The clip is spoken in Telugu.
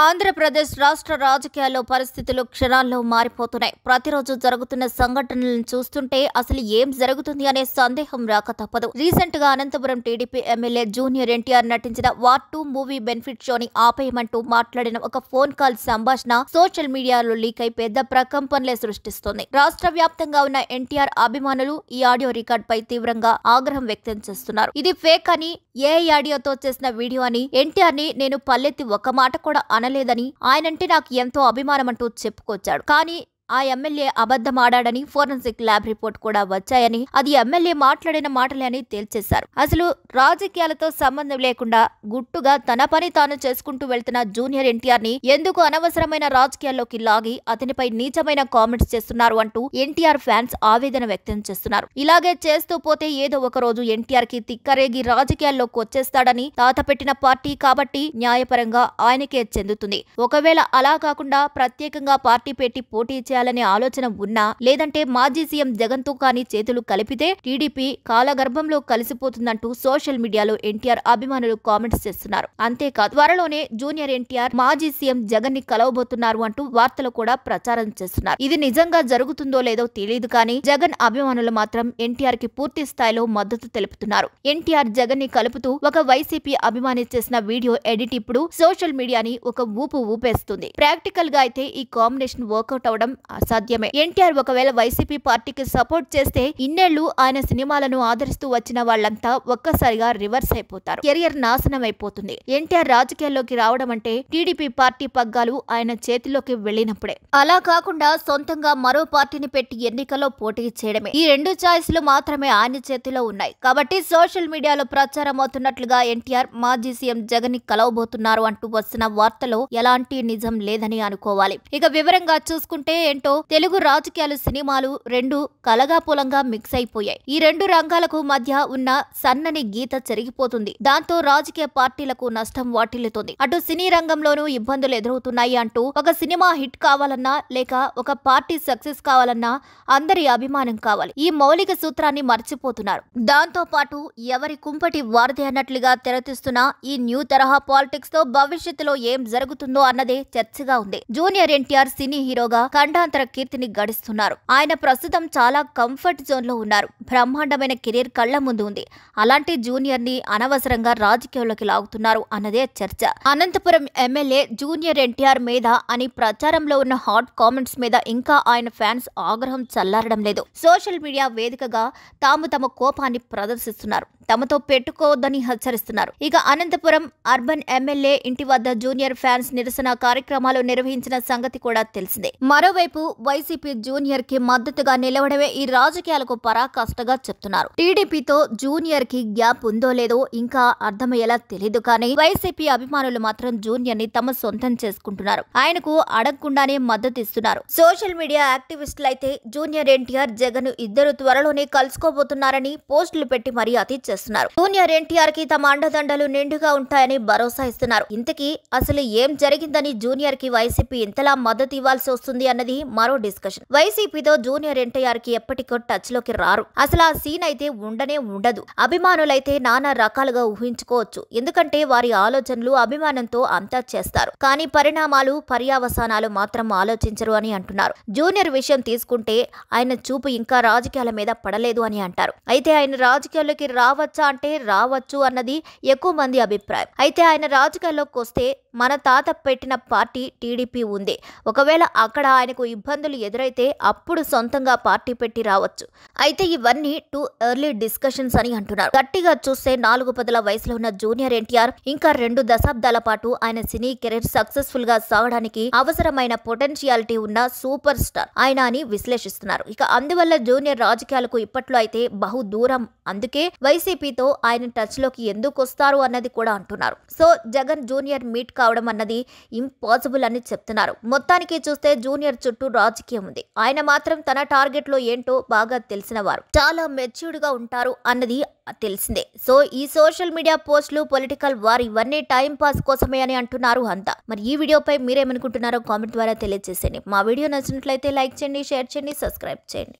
ఆంధ్రప్రదేశ్ రాష్ట్ర రాజకీయాల్లో పరిస్థితులు క్షణాల్లో మారిపోతున్నాయి. ప్రతిరోజు జరుగుతున్న సంఘటనలను చూస్తుంటే అసలు ఏం జరుగుతుంది అనే సందేహం రాక తప్పదు. రీసెంట్ గా Anantapuram TDP MLA junior NTR నటించిన వార్ 2 మూవీ బెనిఫిట్ షోని ఆపేయమంటూ మాట్లాడిన ఒక ఫోన్ కాల్ సంభాషణ సోషల్ మీడియాలో లీక్ అయి పెద్ద ప్రకంపనలే సృష్టిస్తోంది. రాష్ట్ర వ్యాప్తంగా ఉన్న ఎన్టీఆర్ అభిమానులు ఈ ఆడియో రికార్డ్ పై తీవ్రంగా ఆగ్రహం వ్యక్తం చేస్తున్నారు. ఇది ఫేక్ అని, ఏ ఆడియోతో చేసిన వీడియో అని, ఎన్టీఆర్ ని నేను పల్లెత్తి ఒక్క మాట కూడా అనలేదని, ఆయనంటే నాకు ఎంతో అభిమానమంటూ చెప్పుకొచ్చాడు. కానీ ఆ ఎమ్మెల్యే అబద్ధమాడాడని ఫోరెన్సిక్ ల్యాబ్ రిపోర్ట్ కూడా వచ్చాయని, అది ఎమ్మెల్యే మాట్లాడిన మాటలే అని తేల్చేశారు. అసలు రాజకీయాలతో సంబంధం లేకుండా గుట్టుగా తన పని తాను చేసుకుంటూ వెళ్తున్న జూనియర్ ఎన్టీఆర్ ని ఎందుకు అనవసరమైన రాజకీయాల్లోకి లాగి అతనిపై నీచమైన కామెంట్స్ చేస్తున్నారు అంటూ ఎన్టీఆర్ ఫ్యాన్స్ ఆవేదన వ్యక్తం చేస్తున్నారు. ఇలాగే చేస్తూ పోతే ఏదో ఒక రోజు ఎన్టీఆర్ కి తిక్కరేగి రాజకీయాల్లోకి వచ్చేస్తాడని, తాత పెట్టిన పార్టీ కాబట్టి న్యాయపరంగా ఆయనకే చెందుతుంది. ఒకవేళ అలా కాకుండా ప్రత్యేకంగా పార్టీ పెట్టి పోటీ చేయాలనే ఆలోచన ఉన్నా, లేదంటే మాజీ సీఎం జగన్ తో కానీ చేతులు కలిపితే టీడీపీ కాలగర్భంలో కలిసిపోతుందంటూ సోషల్ మీడియాలో ఎన్టీఆర్ అభిమానులు కామెంట్స్ చేస్తున్నారు. అంతేకాదు త్వరలోనే జూనియర్ ఎన్టీఆర్ మాజీ సీఎం జగన్ ని కలవబోతున్నారు అంటూ వార్తలు కూడా ప్రచారం చేస్తున్నారు. ఇది నిజంగా జరుగుతుందో లేదో తెలియదు కానీ జగన్ అభిమానులు మాత్రం ఎన్టీఆర్ కి పూర్తి స్థాయిలో మద్దతు తెలుపుతున్నారు. ఎన్టీఆర్ జగన్ ని కలుపుతూ ఒక వైసీపీ అభిమాని చేసిన వీడియో ఎడిట్ ఇప్పుడు సోషల్ మీడియాని ఒక ఊపు ఊపేస్తుంది. ప్రాక్టికల్ గా అయితే ఈ కాంబినేషన్ వర్కౌట్ అవడం అసాధ్యమే. ఎన్టీఆర్ ఒకవేళ వైసీపీ పార్టీకి సపోర్ట్ చేస్తే ఇన్నేళ్లు ఆయన సినిమాలను ఆదరిస్తూ వచ్చిన వాళ్లంతా ఒక్కసారిగా రివర్స్ అయిపోతారు. కెరియర్ నాశనం అయిపోతుంది. ఎన్టీఆర్ రాజకీయాల్లోకి రావడం అంటే టీడీపీ పార్టీ పగ్గాలు ఆయన చేతిలోకి వెళ్లినప్పుడే. అలా కాకుండా సొంతంగా మరో పార్టీని పెట్టి ఎన్నికల్లో పోటీ చేయడమే. ఈ రెండు ఛాయిస్లు మాత్రమే ఆయన చేతిలో ఉన్నాయి. కాబట్టి సోషల్ మీడియాలో ప్రచారం అవుతున్నట్లుగా ఎన్టీఆర్ మాజీ సీఎం జగన్ ని కలవబోతున్నారు అంటూ వస్తున్న వార్తలో ఎలాంటి నిజం లేదని అనుకోవాలి. ఇక వివరంగా చూసుకుంటే ఏంటో, తెలుగు రాజకీయాలు, సినిమాలు రెండు కలగాపులంగా మిక్స్ అయిపోయాయి. ఈ రెండు రంగాలకు మధ్య ఉన్న సన్నని గీత చెరిగిపోతుంది. దాంతో రాజకీయ పార్టీలకు నష్టం వాటిల్లుతుంది. అటు సినీ రంగంలోనూ ఇబ్బందులు ఎదురవుతున్నాయి అంటూ ఒక సినిమా హిట్ కావాలన్నా, లేక ఒక పార్టీ సక్సెస్ కావాలన్నా అందరి అభిమానం కావాలి. ఈ మౌలిక సూత్రాన్ని మర్చిపోతున్నారు. దాంతో పాటు ఎవరి కుంపటి వారధి అన్నట్లుగా తెరతీస్తున్న ఈ న్యూ తరహా పాలిటిక్స్ తో భవిష్యత్తులో ఏం జరుగుతుందో అన్నదే చర్చగా ఉంది. జూనియర్ ఎన్టీఆర్ సినీ హీరోగా ఖండాంతర కీర్తిని గడిస్తున్నారు. ఆయన ప్రస్తుతం చాలా కంఫర్ట్ జోన్ లో ఉన్నారు. బ్రహ్మాండమైన కెరీర్ కళ్ల ముందు ఉంది. అలాంటి జూనియర్ ని అనవసరంగా రాజకీయాల్లోకి లాగుతున్నారు అన్నదే చర్చ. అనంతపురం ఎమ్మెల్యే జూనియర్ ఎన్టీఆర్ మీద అని ప్రచారంలో ఉన్న హాట్ కామెంట్స్ మీద ఇంకా ఆయన ఫ్యాన్స్ ఆగ్రహం చల్లారడం లేదు. సోషల్ మీడియా వేదికగా తాము తమ కోపాన్ని ప్రదర్శిస్తున్నారు. తమతో పెట్టుకోవద్దని హెచ్చరిస్తున్నారు. ఇక అనంతపురం అర్బన్ ఎమ్మెల్యే ఇంటి వద్ద జూనియర్ ఫ్యాన్స్ నిరసన కార్యక్రమాలు నిర్వహించిన సంగతి కూడా తెలిసిందే. మరోవైపు వైసీపీ జూనియర్ కి మద్దతుగా నిలవడమే ఈ రాజకీయాలకు పరాకాష్ఠగా చెప్తున్నారు. టీడీపీతో జూనియర్ కి గ్యాప్ ఉందో లేదో ఇంకా అర్థమయ్యేలా తెలియదు కానీ వైసీపీ అభిమానులు మాత్రం జూనియర్ ని తమ సొంతం చేసుకుంటున్నారు. ఆయనకు అడగకుండానే మద్దతు ఇస్తున్నారు. సోషల్ మీడియా యాక్టివిస్టులైతే జూనియర్ ఎన్టీఆర్ జగన్ ఇద్దరు త్వరలోనే కలుసుకోబోతున్నారని పోస్టులు పెట్టి మరీ అతి చేస్తున్నారు. జూనియర్ ఎన్టీఆర్ కి తమ అండదండలు నిండుగా ఉంటాయని భరోసా ఇస్తున్నారు. ఇంతకీ అసలు ఏం జరిగిందని జూనియర్ కి వైసీపీ ఇంతలా మద్దతు ఇవ్వాల్సి వస్తుంది అన్నది మరో డిస్కషన్. వైసీపీతో జూనియర్ ఎన్టీఆర్ కి ఎప్పటికో టచ్ లోకి రారు. అసలు ఆ సీన్ అయితే ఉండనే ఉండదు. అభిమానులైతే నానా రకాలుగా ఊహించుకోవచ్చు. ఎందుకంటే వారి ఆలోచనలు అభిమానంతో అంతా చేస్తారు. కానీ పరిణామాలు, పర్యావసానాలు మాత్రం ఆలోచించరు అని అంటున్నారు. జూనియర్ విషయం తీసుకుంటే ఆయన చూపు ఇంకా రాజకీయాల మీద పడలేదు అని అంటారు. అయితే ఆయన రాజకీయాల్లోకి రావచ్చా అంటే రావచ్చు అన్నది ఎక్కువ మంది అభిప్రాయం. అయితే ఆయన రాజకీయాల్లోకి వస్తే మన తాత పెట్టిన పార్టీ టీడీపీ ఉంది. ఒకవేళ అక్కడ ఆయనకు ఇబ్బందులు ఎదురైతే అప్పుడు సొంతంగా పార్టీ పెట్టి రావచ్చు. అయితే ఇవన్నీ టూ ఎర్లీ డిస్కషన్స్ అని అంటున్నారు. గట్టిగా చూస్తే 4 పదుల వయసులో ఉన్న జూనియర్ ఎన్టీఆర్ ఇంకా 2 దశాబ్దాల పాటు ఆయన సినీ కెరీర్ సక్సెస్ఫుల్ గా సాగడానికి అవసరమైన పొటెన్షియాలిటీ ఉన్న సూపర్ స్టార్ ఆయన అని విశ్లేషిస్తున్నారు. ఇక అందువల్ల జూనియర్ రాజకీయాలకు ఇప్పట్లో అయితే బహు దూరం. అందుకే వైసీపీతో ఆయన టచ్ లోకి ఎందుకు వస్తారు అన్నది కూడా అంటున్నారు. సో జగన్ జూనియర్ మీట్ కావడం అన్నది ఇంపాసిబుల్ అని చెప్తున్నారు. మొత్తానికి చూస్తే జూనియర్ చుట్టూ రాజకీయం ఉంది. ఆయన మాత్రం తన టార్గెట్ లో ఏంటో బాగా తెలిసిన వారు, చాలా మెచ్యూర్డ్ గా ఉంటారు అన్నది తెలిసిందే. సో ఈ సోషల్ మీడియా పోస్టులు, పొలిటికల్ వార్ ఇవన్నీ టైం పాస్ కోసమే అని అంటున్నారు అంతా. మరి ఈ వీడియోపై మీరేమనుకుంటున్నారో కామెంట్ ద్వారా తెలియజేసేయండి. మా వీడియో నచ్చినట్లయితే లైక్ చేయండి, షేర్ చేయండి, సబ్స్క్రైబ్ చేయండి.